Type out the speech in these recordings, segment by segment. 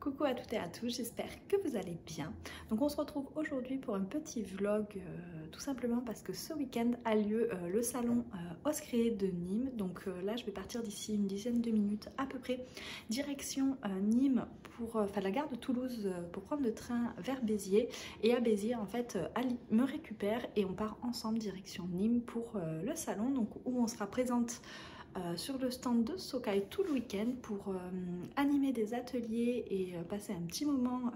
Coucou à toutes et à tous, j'espère que vous allez bien. Donc on se retrouve aujourd'hui pour un petit vlog, tout simplement parce que ce week-end a lieu le salon Oscré de Nîmes. Donc là je vais partir d'ici une dizaine de minutes à peu près, direction Nîmes, pour la gare de Toulouse, pour prendre le train vers Béziers. Et à Béziers en fait Ali me récupère et on part ensemble direction Nîmes pour le salon, donc où on sera présente sur le stand de Socai tout le week-end pour animer des ateliers et passer un petit moment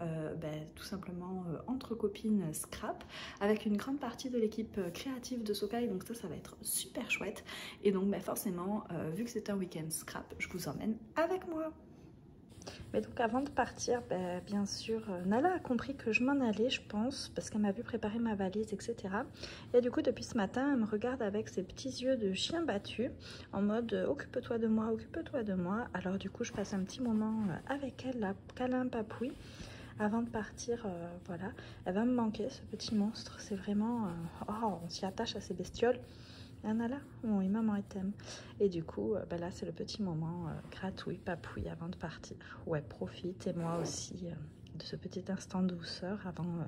tout simplement entre copines scrap avec une grande partie de l'équipe créative de Socai. Donc ça va être super chouette et donc forcément vu que c'est un week-end scrap, je vous emmène avec moi. Mais donc avant de partir, bien sûr, Nala a compris que je m'en allais, je pense, parce qu'elle m'a vu préparer ma valise, etc. Et du coup, depuis ce matin, elle me regarde avec ses petits yeux de chien battu, en mode occupe-toi de moi, occupe-toi de moi. Alors du coup, je passe un petit moment avec elle, là, câlin, papouille, avant de partir. Voilà, elle va me manquer, ce petit monstre. C'est vraiment... oh, on s'y attache à ces bestioles. Nala, oui, maman elle t'aime. Et du coup, là c'est le petit moment gratouille, papouille avant de partir. Ouais, profite, et moi aussi, de ce petit instant de douceur avant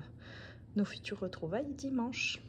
nos futures retrouvailles dimanche.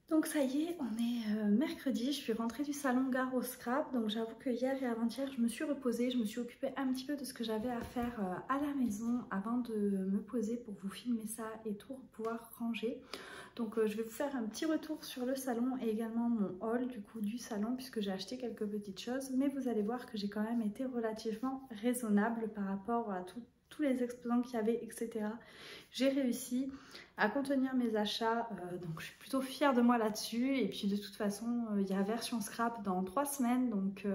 Donc ça y est, on est mercredi, je suis rentrée du salon Gare au Scrap. Donc j'avoue que hier et avant-hier, je me suis reposée, je me suis occupée un petit peu de ce que j'avais à faire à la maison avant de me poser pour vous filmer ça et tout, pour pouvoir ranger. Donc je vais vous faire un petit retour sur le salon et également mon haul du coup du salon, puisque j'ai acheté quelques petites choses. Mais vous allez voir que j'ai quand même été relativement raisonnable par rapport à tous les exposants qu'il y avait, etc. J'ai réussi à contenir mes achats, donc je suis plutôt fière de moi là-dessus. Et puis de toute façon, il y a version scrap dans 3 semaines, donc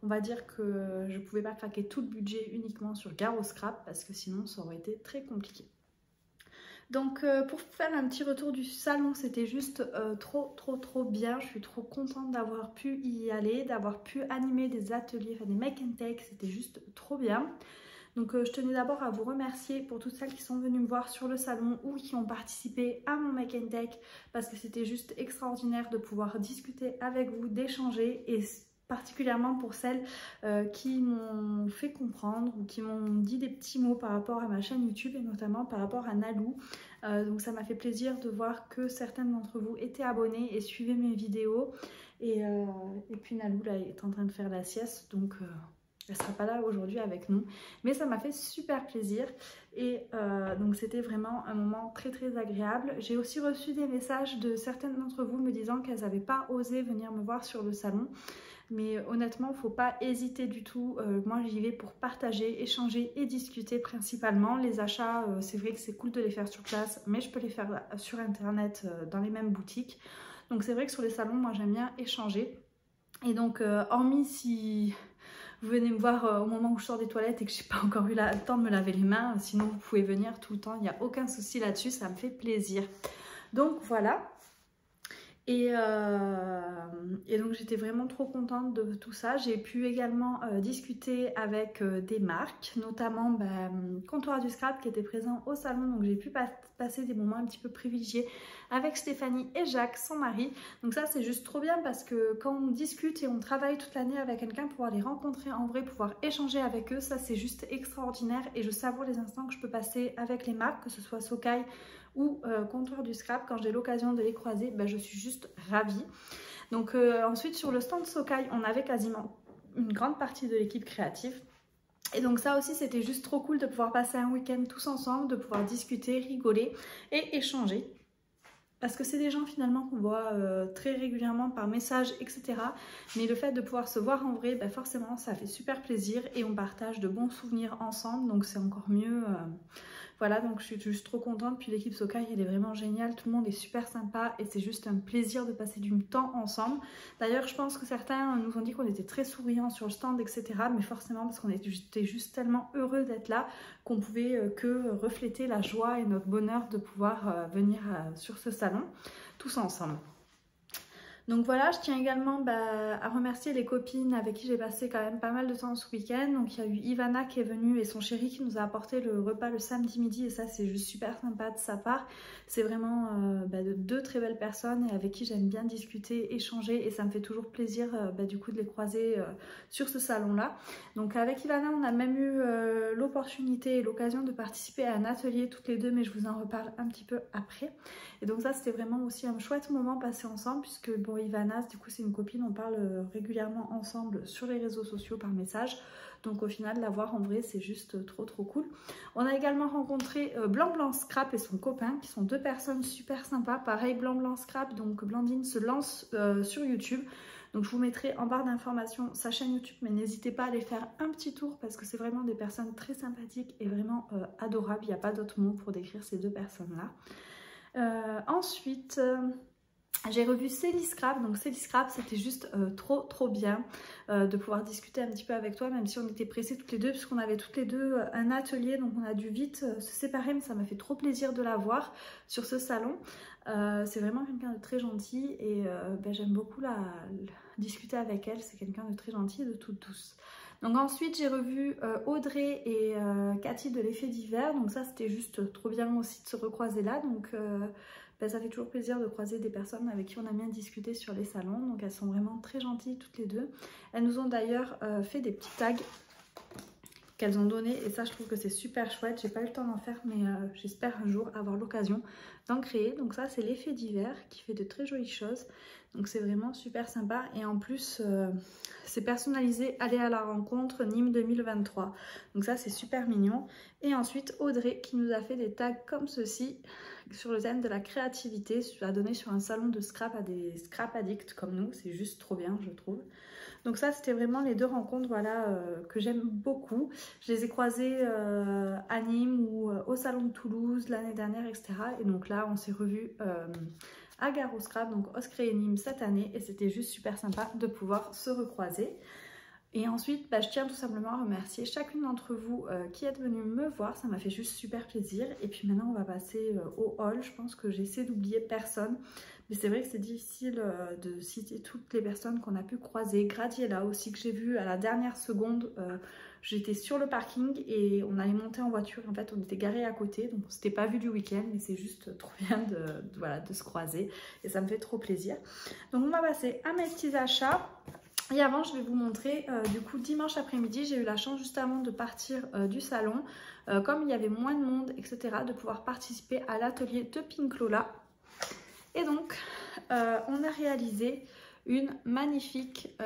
on va dire que je ne pouvais pas craquer tout le budget uniquement sur Gare au Scrap, parce que sinon ça aurait été très compliqué. Donc pour faire un petit retour du salon, c'était juste trop bien. Je suis trop contente d'avoir pu y aller, d'avoir pu animer des ateliers, enfin des make and take, c'était juste trop bien. Donc je tenais d'abord à vous remercier pour toutes celles qui sont venues me voir sur le salon ou qui ont participé à mon make and take, parce que c'était juste extraordinaire de pouvoir discuter avec vous, d'échanger, et particulièrement pour celles qui m'ont fait comprendre ou qui m'ont dit des petits mots par rapport à ma chaîne YouTube et notamment par rapport à Nalou. Donc ça m'a fait plaisir de voir que certaines d'entre vous étaient abonnées et suivaient mes vidéos. Et puis Nalou là est en train de faire la sieste, donc... elle sera pas là aujourd'hui avec nous, mais ça m'a fait super plaisir et donc c'était vraiment un moment très agréable. J'ai aussi reçu des messages de certaines d'entre vous me disant qu'elles n'avaient pas osé venir me voir sur le salon, mais honnêtement il ne faut pas hésiter du tout. Moi j'y vais pour partager, échanger et discuter principalement. Les achats, c'est vrai que c'est cool de les faire sur place, mais je peux les faire sur internet dans les mêmes boutiques. Donc c'est vrai que sur les salons, moi j'aime bien échanger. Et donc hormis si vous venez me voir au moment où je sors des toilettes et que j'ai pas encore eu le temps de me laver les mains. Sinon vous pouvez venir tout le temps, il n'y a aucun souci là-dessus, ça me fait plaisir. Donc voilà. Et donc j'étais vraiment trop contente de tout ça. J'ai pu également discuter avec des marques, notamment Comptoir du Scrap qui était présent au salon. Donc j'ai pu passer des moments un petit peu privilégiés avec Stéphanie et Jacques, son mari. Donc ça c'est juste trop bien parce que quand on discute et on travaille toute l'année avec quelqu'un, pouvoir les rencontrer en vrai, pouvoir échanger avec eux, ça c'est juste extraordinaire. Et je savoure les instants que je peux passer avec les marques, que ce soit Socai ou Comptoir du Scrap. Quand j'ai l'occasion de les croiser, je suis juste ravie. Donc ensuite sur le stand Socai, on avait quasiment une grande partie de l'équipe créative. Et donc ça aussi c'était juste trop cool de pouvoir passer un week-end tous ensemble, de pouvoir discuter, rigoler et échanger. Parce que c'est des gens finalement qu'on voit très régulièrement par message, etc. Mais le fait de pouvoir se voir en vrai, forcément ça fait super plaisir et on partage de bons souvenirs ensemble. Donc c'est encore mieux. Voilà, donc je suis juste trop contente. Puis l'équipe Socai, elle est vraiment géniale. Tout le monde est super sympa et c'est juste un plaisir de passer du temps ensemble. D'ailleurs, je pense que certains nous ont dit qu'on était très souriants sur le stand, etc. Mais forcément, parce qu'on était juste tellement heureux d'être là qu'on pouvait que refléter la joie et notre bonheur de pouvoir venir sur ce salon tous ensemble. Donc voilà, je tiens également à remercier les copines avec qui j'ai passé quand même pas mal de temps ce week-end. Donc il y a eu Ivana qui est venue et son chéri qui nous a apporté le repas le samedi midi et ça c'est juste super sympa de sa part. C'est vraiment de deux très belles personnes et avec qui j'aime bien discuter, échanger et ça me fait toujours plaisir du coup de les croiser sur ce salon-là. Donc avec Ivana on a même eu l'opportunité et l'occasion de participer à un atelier toutes les deux, mais je vous en reparle un petit peu après. Et donc ça c'était vraiment aussi un chouette moment passé ensemble puisque Ivana, du coup c'est une copine, on parle régulièrement ensemble sur les réseaux sociaux par message. Donc au final la voir en vrai c'est juste trop cool. On a également rencontré Blanc Scrap et son copain qui sont deux personnes super sympas. Pareil Blanc Scrap, donc Blandine se lance sur YouTube. Donc je vous mettrai en barre d'informations sa chaîne YouTube, mais n'hésitez pas à aller faire un petit tour parce que c'est vraiment des personnes très sympathiques et vraiment adorables. Il n'y a pas d'autre mot pour décrire ces deux personnes-là. Ensuite... j'ai revu Célie Scrap, donc Célie Scrap c'était juste trop bien de pouvoir discuter un petit peu avec toi, même si on était pressées toutes les deux puisqu'on avait toutes les deux un atelier, donc on a dû vite se séparer, mais ça m'a fait trop plaisir de la voir sur ce salon. C'est vraiment quelqu'un de très gentil et j'aime beaucoup discuter avec elle, c'est quelqu'un de très gentil et de toute douce. Donc ensuite j'ai revu Audrey et Cathy de l'effet divers, donc ça c'était juste trop bien aussi de se recroiser là, donc ça fait toujours plaisir de croiser des personnes avec qui on a bien discuté sur les salons. Donc elles sont vraiment très gentilles toutes les deux. Elles nous ont d'ailleurs fait des petits tags qu'elles ont donnés et ça je trouve que c'est super chouette. J'ai pas eu le temps d'en faire mais j'espère un jour avoir l'occasion d'en créer. Donc ça c'est l'effet divers qui fait de très jolies choses. Donc c'est vraiment super sympa et en plus c'est personnalisé, aller à la rencontre Nîmes 2023. Donc ça c'est super mignon. Et ensuite Audrey qui nous a fait des tags comme ceci sur le thème de la créativité, à donner sur un salon de scrap à des scrap addicts comme nous. C'est juste trop bien je trouve. Donc ça c'était vraiment les deux rencontres que j'aime beaucoup. Je les ai croisées à Nîmes ou au salon de Toulouse l'année dernière, etc. Et donc là on s'est revus à Gare au Scrap, donc Oscré et Nîmes cette année et c'était juste super sympa de pouvoir se recroiser. Et ensuite, je tiens tout simplement à remercier chacune d'entre vous qui êtes venue me voir, ça m'a fait juste super plaisir. Et puis maintenant, on va passer au haul. Je pense que j'essaie d'oublier personne, mais c'est vrai que c'est difficile de citer toutes les personnes qu'on a pu croiser. Gradiella aussi que j'ai vu à la dernière seconde. J'étais sur le parking et on allait monter en voiture. En fait, on était garés à côté, donc on s'était pas vu du week-end, mais c'est juste trop bien de se croiser et ça me fait trop plaisir. Donc on va passer à mes petits achats. Et avant, je vais vous montrer, du coup, dimanche après-midi, j'ai eu la chance juste avant de partir du salon, comme il y avait moins de monde, etc., de pouvoir participer à l'atelier de Pink Lola. Et donc, on a réalisé une magnifique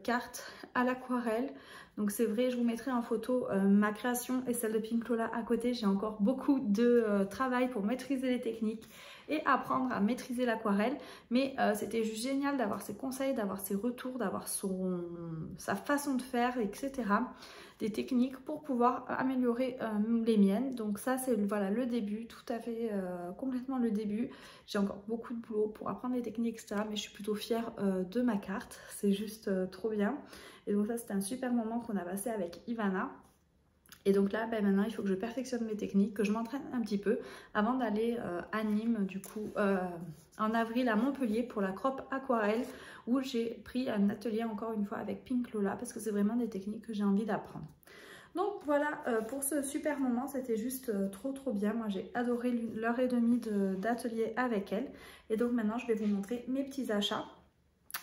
carte à l'aquarelle. Donc c'est vrai, je vous mettrai en photo ma création et celle de Pink Lola à côté. J'ai encore beaucoup de travail pour maîtriser les techniques et apprendre à maîtriser l'aquarelle. Mais c'était juste génial d'avoir ses conseils, d'avoir ses retours, d'avoir sa façon de faire, etc. Des techniques pour pouvoir améliorer les miennes. Donc ça c'est voilà, le début, tout à fait complètement le début. J'ai encore beaucoup de boulot pour apprendre les techniques, etc. Mais je suis plutôt fière de ma carte, c'est juste trop bien. Et donc ça c'était un super moment moment qu'on a passé avec Ivana. Et donc là, ben maintenant, il faut que je perfectionne mes techniques, que je m'entraîne un petit peu avant d'aller à Nîmes, du coup, en avril à Montpellier pour la crop aquarelle, où j'ai pris un atelier encore une fois avec Pink Lola, parce que c'est vraiment des techniques que j'ai envie d'apprendre. Donc voilà, pour ce super moment, c'était juste trop bien. Moi, j'ai adoré l'heure et demie d'atelier avec elle. Et donc maintenant, je vais vous montrer mes petits achats.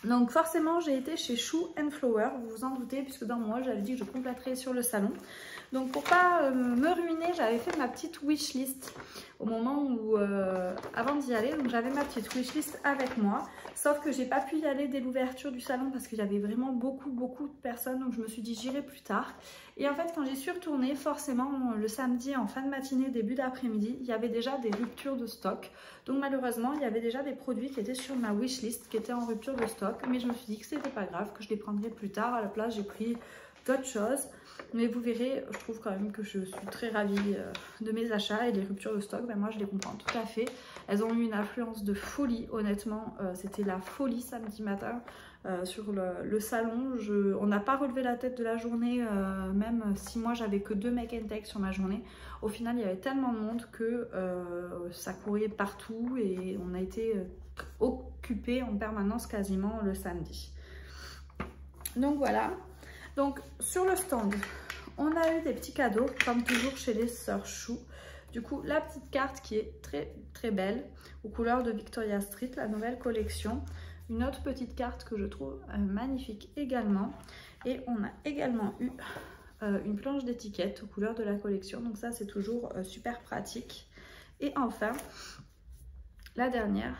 Donc forcément, j'ai été chez Shoe & Flower, vous vous en doutez, puisque dans moi, j'avais dit que je compléterais sur le salon. Donc pour pas me ruiner, j'avais fait ma petite wishlist au moment où, avant d'y aller, donc j'avais ma petite wishlist avec moi. Sauf que j'ai pas pu y aller dès l'ouverture du salon parce qu'il y avait vraiment beaucoup de personnes, donc je me suis dit j'irai plus tard. Et en fait, quand j'y suis retournée, forcément le samedi en fin de matinée, début d'après-midi, il y avait déjà des ruptures de stock. Donc malheureusement, il y avait déjà des produits qui étaient sur ma wishlist, qui étaient en rupture de stock. Mais je me suis dit que c'était pas grave, que je les prendrais plus tard. À la place, j'ai pris d'autres choses. Mais vous verrez, je trouve quand même que je suis très ravie de mes achats et les ruptures de stock, ben moi je les comprends tout à fait. Elles ont eu une influence de folie, honnêtement, c'était la folie samedi matin sur le salon. On n'a pas relevé la tête de la journée, même si moi j'avais que 2 make and take sur ma journée. Au final, il y avait tellement de monde que ça courait partout et on a été occupés en permanence quasiment le samedi. Donc voilà. Donc sur le stand, on a eu des petits cadeaux comme toujours chez les sœurs Chou. Du coup, la petite carte qui est très belle aux couleurs de Victoria Street, la nouvelle collection. Une autre petite carte que je trouve magnifique également. Et on a également eu une planche d'étiquette aux couleurs de la collection. Donc ça, c'est toujours super pratique. Et enfin, la dernière.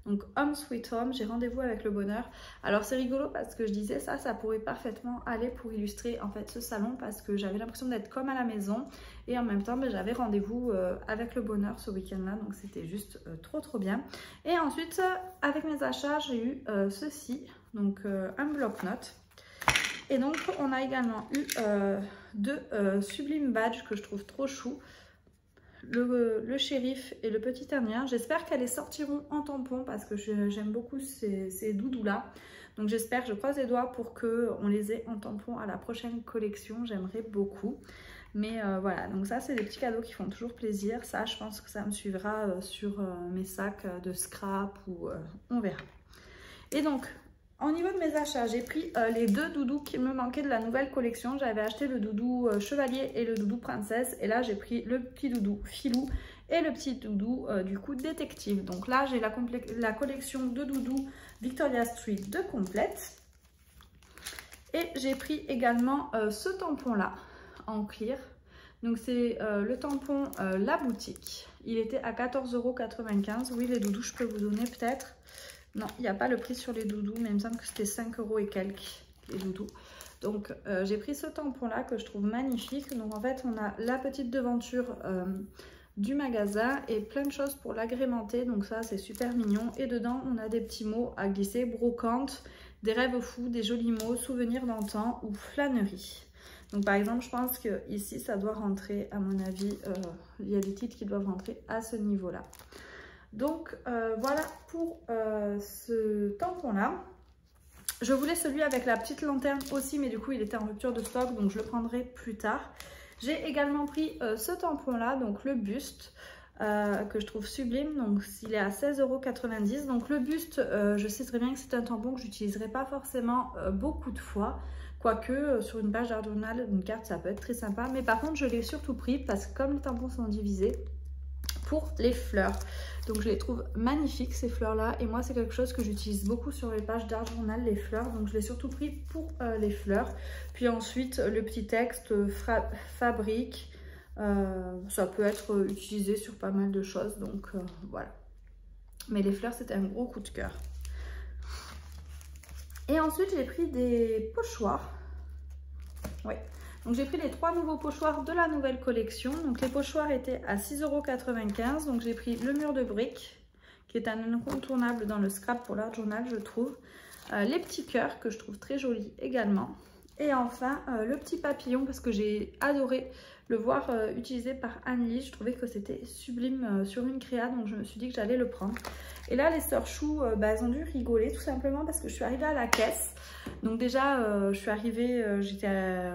Donc Home Sweet Home, j'ai rendez-vous avec le bonheur. Alors c'est rigolo parce que je disais ça pourrait parfaitement aller pour illustrer en fait ce salon parce que j'avais l'impression d'être comme à la maison et en même temps ben, j'avais rendez-vous avec le bonheur ce week-end là, donc c'était juste trop bien. Et ensuite avec mes achats j'ai eu ceci, donc un bloc-notes. Et donc on a également eu deux sublimes badges que je trouve trop chou. Le shérif et le petit indien. J'espère qu'elles les sortiront en tampon parce que j'aime beaucoup ces doudous là. Donc j'espère, je croise les doigts pour qu'on les ait en tampon à la prochaine collection. J'aimerais beaucoup. Mais voilà, donc ça c'est des petits cadeaux qui font toujours plaisir. Ça je pense que ça me suivra sur mes sacs de scrap ou on verra. Et donc au niveau de mes achats, j'ai pris les deux doudous qui me manquaient de la nouvelle collection. J'avais acheté le doudou chevalier et le doudou princesse. Et là, j'ai pris le petit doudou filou et le petit doudou du coup détective. Donc là, j'ai la collection de doudous Victoria Street de complète. Et j'ai pris également ce tampon-là en clear. Donc c'est le tampon La Boutique. Il était à 14,95 €. Oui, les doudous, je peux vous donner peut-être. Non, il n'y a pas le prix sur les doudous, mais il me semble que c'était 5 € et quelques, les doudous. Donc, j'ai pris ce tampon-là que je trouve magnifique. Donc, en fait, on a la petite devanture du magasin et plein de choses pour l'agrémenter. Donc, ça, c'est super mignon. Et dedans, on a des petits mots à glisser. Brocante, des rêves fous, des jolis mots, souvenirs d'antan ou flânerie. Donc, par exemple, je pense que ici, ça doit rentrer, à mon avis, il y a des titres qui doivent rentrer à ce niveau-là. Donc voilà pour ce tampon là. Je voulais celui avec la petite lanterne aussi, mais du coup il était en rupture de stock, donc je le prendrai plus tard. J'ai également pris ce tampon là, donc le buste, que je trouve sublime. Donc il est à 16,90 €. Donc le buste, je sais très bien que c'est un tampon que j'utiliserai pas forcément beaucoup de fois. Quoique sur une page d'art journal, une carte ça peut être très sympa. Mais par contre je l'ai surtout pris parce que comme les tampons sont divisés, pour les fleurs. Donc je les trouve magnifiques ces fleurs là et moi c'est quelque chose que j'utilise beaucoup sur les pages d'art journal, les fleurs, donc je l'ai surtout pris pour les fleurs. Puis ensuite le petit texte fabrique, ça peut être utilisé sur pas mal de choses, donc voilà. Mais les fleurs c'était un gros coup de cœur. Et ensuite j'ai pris des pochoirs. Ouais. Donc j'ai pris les 3 nouveaux pochoirs de la nouvelle collection. Donc les pochoirs étaient à 6,95 €. Donc j'ai pris le mur de briques, qui est un incontournable dans le scrap pour l'art journal, je trouve. Les petits cœurs, que je trouve très jolis également. Et enfin, le petit papillon, parce que j'ai adoré le voir utilisé par Anne-Lise. Je trouvais que c'était sublime sur une créa, donc je me suis dit que j'allais le prendre. Et là, les sœurs Chou, elles ont dû rigoler tout simplement parce que je suis arrivée à la caisse. Donc déjà, je suis arrivée, j'étais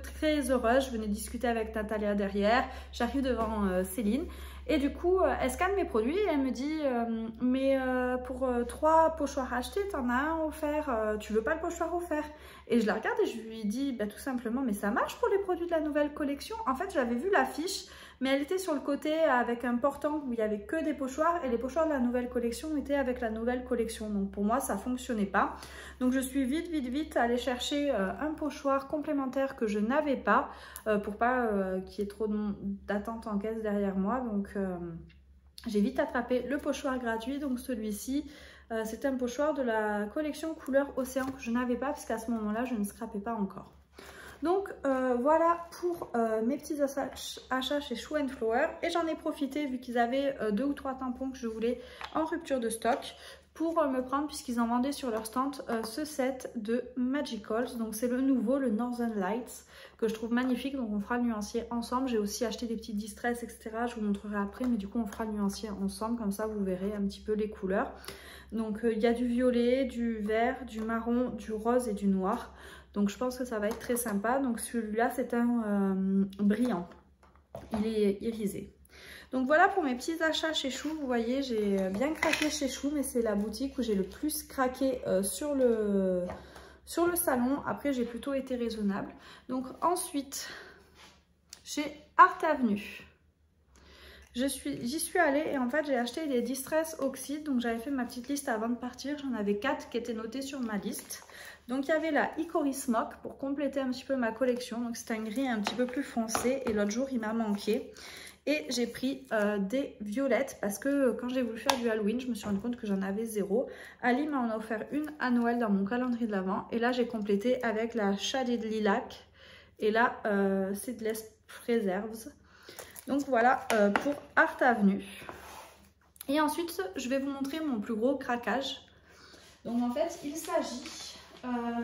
très heureuse. Je venais discuter avec Natalia derrière. J'arrive devant Céline. Et du coup, elle scanne mes produits et elle me dit mais pour 3 pochoirs achetés, t'en as un offert, tu veux pas le pochoir offert? Et je la regarde et je lui dis bah, tout simplement mais ça marche pour les produits de la nouvelle collection. En fait, j'avais vu l'affiche, mais elle était sur le côté avec un portant où il y avait que des pochoirs et les pochoirs de la nouvelle collection étaient avec la nouvelle collection. Donc pour moi, ça fonctionnait pas. Donc je suis vite allée chercher un pochoir complémentaire que je n'avais pas pour pas qu'il y ait trop d'attente en caisse derrière moi. Donc j'ai vite attrapé le pochoir gratuit. Donc celui-ci, c'était un pochoir de la collection couleur océan que je n'avais pas parce qu'à ce moment-là, je ne scrapais pas encore. Donc voilà pour mes petits achats chez Chou & Flower. Et j'en ai profité vu qu'ils avaient 2 ou 3 tampons que je voulais en rupture de stock pour me prendre, puisqu'ils en vendaient sur leur stand, ce set de Magicals. Donc c'est le nouveau, le Northern Lights, que je trouve magnifique. Donc on fera le nuancier ensemble. J'ai aussi acheté des petits distress, etc. Je vous montrerai après, mais du coup on fera le nuancier ensemble. Comme ça vous verrez un petit peu les couleurs. Donc il y a du violet, du vert, du marron, du rose et du noir. Donc je pense que ça va être très sympa. Donc celui-là c'est un brillant. Il est irisé. Donc voilà pour mes petits achats chez Chou. Vous voyez, j'ai bien craqué chez Chou, mais c'est la boutique où j'ai le plus craqué sur le salon. Après, j'ai plutôt été raisonnable. Donc ensuite, chez Art Avenue. J'y suis allée et en fait, j'ai acheté des Distress Oxide. Donc j'avais fait ma petite liste avant de partir. J'en avais 4 qui étaient notés sur ma liste. Donc il y avait la Hickory Smoke pour compléter un petit peu ma collection. Donc c'est un gris un petit peu plus foncé et l'autre jour, il m'a manqué. Et j'ai pris des violettes parce que quand j'ai voulu faire du Halloween, je me suis rendu compte que j'en avais 0. Ali m'en a offert une à Noël dans mon calendrier de l'Avent. Et là, j'ai complété avec la Shaded Lilac. Et là, Seedless Preserves. Donc voilà pour Art Avenue. Et ensuite, je vais vous montrer mon plus gros craquage. Donc en fait, il s'agit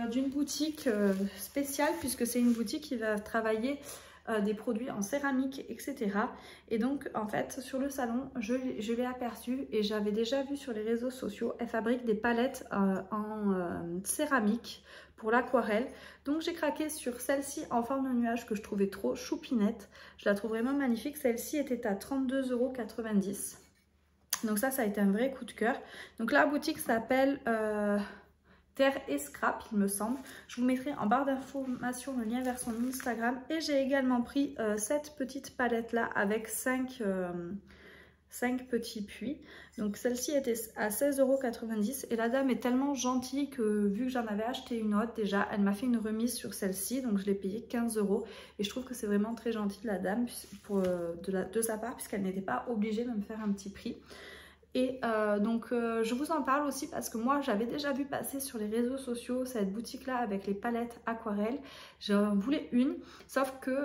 d'une boutique spéciale puisque c'est une boutique qui va travailler des produits en céramique, etc. Et donc en fait sur le salon je l'ai aperçue et j'avais déjà vu sur les réseaux sociaux. Elle fabrique des palettes en céramique pour l'aquarelle. Donc j'ai craqué sur celle-ci en forme de nuage que je trouvais trop choupinette. Je la trouve vraiment magnifique. Celle-ci était à 32,90 €. Donc ça a été un vrai coup de cœur. Donc la boutique s'appelle Terre et Scrap, il me semble. Je vous mettrai en barre d'information le lien vers son Instagram. Et j'ai également pris cette petite palette là avec 5 petits puits. Donc celle-ci était à 16,90 € et la dame est tellement gentille que vu que j'en avais acheté une autre déjà, elle m'a fait une remise sur celle-ci. Donc je l'ai payée 15 € et je trouve que c'est vraiment très gentil de la dame de sa part puisqu'elle n'était pas obligée de me faire un petit prix. Et donc je vous en parle aussi parce que moi j'avais déjà vu passer sur les réseaux sociaux cette boutique là avec les palettes aquarelles. J'en voulais une, sauf que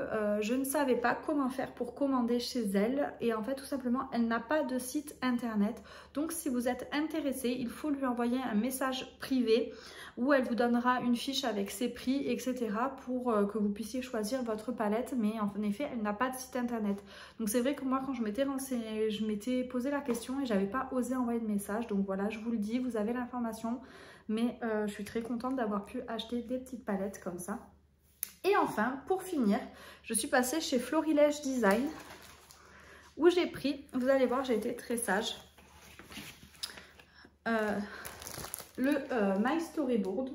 je ne savais pas comment faire pour commander chez elle. Et en fait tout simplement elle n'a pas de site internet. Donc si vous êtes intéressé, il faut lui envoyer un message privé où elle vous donnera une fiche avec ses prix, etc. pour que vous puissiez choisir votre palette. Mais en effet, elle n'a pas de site internet. Donc c'est vrai que moi, quand je m'étais renseignée, je m'étais posé la question et j'avais pas osé envoyer de message. Donc voilà, je vous le dis, vous avez l'information. Mais je suis très contente d'avoir pu acheter des petites palettes comme ça. Et enfin, pour finir, je suis passée chez Florilège Design où j'ai pris, vous allez voir, j'ai été très sage, le My Storyboard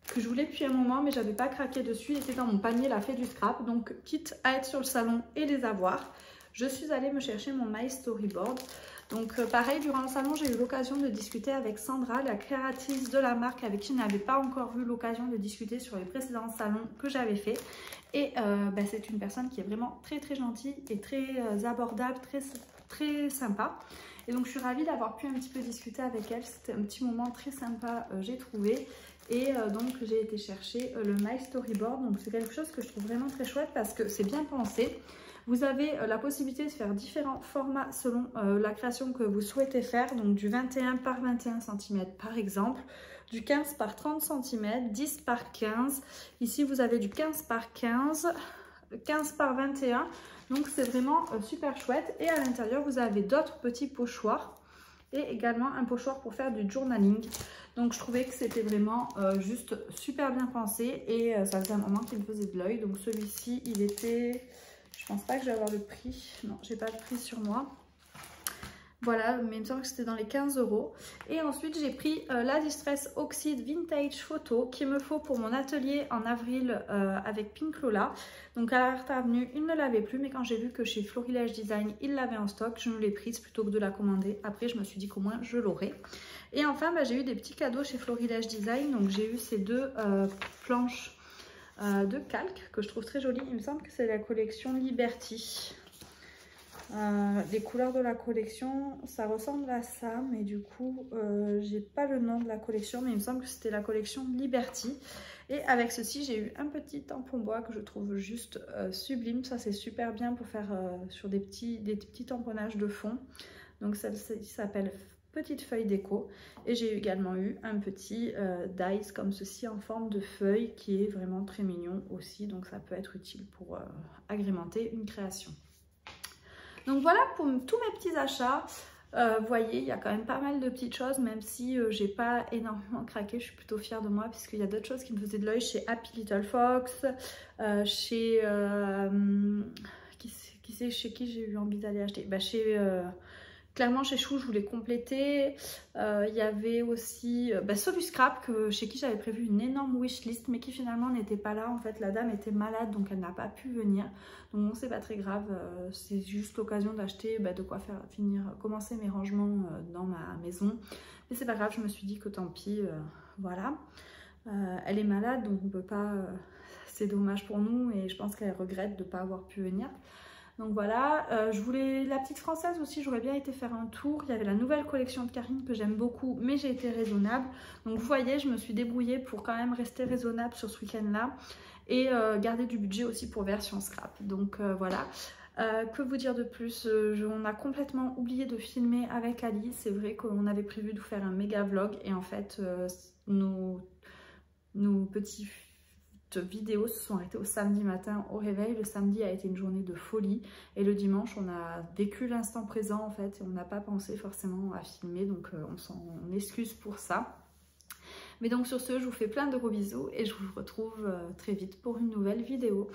que je voulais depuis un moment mais j'avais pas craqué dessus. Il était dans mon panier la fée du scrap, donc quitte à être sur le salon et les avoir, je suis allée me chercher mon My Storyboard. Donc pareil, durant le salon j'ai eu l'occasion de discuter avec Sandra, la créatrice de la marque, avec qui je n'avais pas encore eu l'occasion de discuter sur les précédents salons que j'avais fait. Et c'est une personne qui est vraiment très gentille et très abordable, très sympa. Et donc je suis ravie d'avoir pu un petit peu discuter avec elle. C'était un petit moment très sympa, j'ai trouvé. Et donc j'ai été chercher le My Storyboard. Donc c'est quelque chose que je trouve vraiment très chouette parce que c'est bien pensé. Vous avez la possibilité de faire différents formats selon la création que vous souhaitez faire. Donc du 21 par 21 cm par exemple, du 15 par 30 cm, 10 par 15. Ici, vous avez du 15 par 15, 15 par 21. Donc, c'est vraiment super chouette. Et à l'intérieur, vous avez d'autres petits pochoirs et également un pochoir pour faire du journaling. Donc, je trouvais que c'était vraiment juste super bien pensé et ça faisait un moment qu'il me faisait de l'œil. Donc, celui-ci, il était... Je pense pas que je vais avoir le prix. Non, j'ai pas le prix sur moi. Voilà, mais il me semble que c'était dans les 15 €. Et ensuite, j'ai pris la Distress Oxide Vintage Photo qu'il me faut pour mon atelier en avril avec Pink Lola. Donc à la Art Avenue, il ne l'avait plus, mais quand j'ai vu que chez Florilège Design, il l'avait en stock, je me l'ai prise plutôt que de la commander. Après, je me suis dit qu'au moins, je l'aurais. Et enfin, bah, j'ai eu des petits cadeaux chez Florilège Design. Donc j'ai eu ces deux planches de calque que je trouve très jolies. Il me semble que c'est la collection Liberty. Les couleurs de la collection, ça ressemble à ça, mais du coup, j'ai pas le nom de la collection, mais il me semble que c'était la collection Liberty. Et avec ceci, j'ai eu un petit tampon bois que je trouve juste sublime. Ça, c'est super bien pour faire sur des petits tamponnages de fond. Donc, celle-ci s'appelle Petite Feuille Déco. Et j'ai également eu un petit dice comme ceci en forme de feuille qui est vraiment très mignon aussi. Donc, ça peut être utile pour agrémenter une création. Donc voilà pour tous mes petits achats. Vous voyez, il y a quand même pas mal de petites choses, même si j'ai pas énormément craqué. Je suis plutôt fière de moi puisqu'il y a d'autres choses qui me faisaient de l'œil chez Happy Little Fox, chez... chez qui j'ai eu envie d'aller acheter, bah, clairement chez Chou, je voulais compléter. Il y avait aussi Soluscrap, chez qui j'avais prévu une énorme wishlist, mais qui finalement n'était pas là. En fait, la dame était malade, donc elle n'a pas pu venir. Donc bon, c'est pas très grave. C'est juste l'occasion d'acheter de quoi commencer mes rangements dans ma maison. Mais c'est pas grave, je me suis dit que tant pis, voilà. Elle est malade, donc on peut pas... c'est dommage pour nous et je pense qu'elle regrette de ne pas avoir pu venir. Donc voilà, je voulais la petite française aussi, j'aurais bien été faire un tour. Il y avait la nouvelle collection de Karine que j'aime beaucoup, mais j'ai été raisonnable. Donc vous voyez, je me suis débrouillée pour quand même rester raisonnable sur ce week-end-là et garder du budget aussi pour version scrap. Donc voilà. Que vous dire de plus, on a complètement oublié de filmer avec Ali. C'est vrai qu'on avait prévu de vous faire un méga vlog et en fait nos petits vidéos se sont arrêtées au samedi matin au réveil. Le samedi a été une journée de folie et le dimanche on a vécu l'instant présent en fait et on n'a pas pensé forcément à filmer, donc on s'en excuse pour ça. Mais donc sur ce, je vous fais plein de gros bisous et je vous retrouve très vite pour une nouvelle vidéo.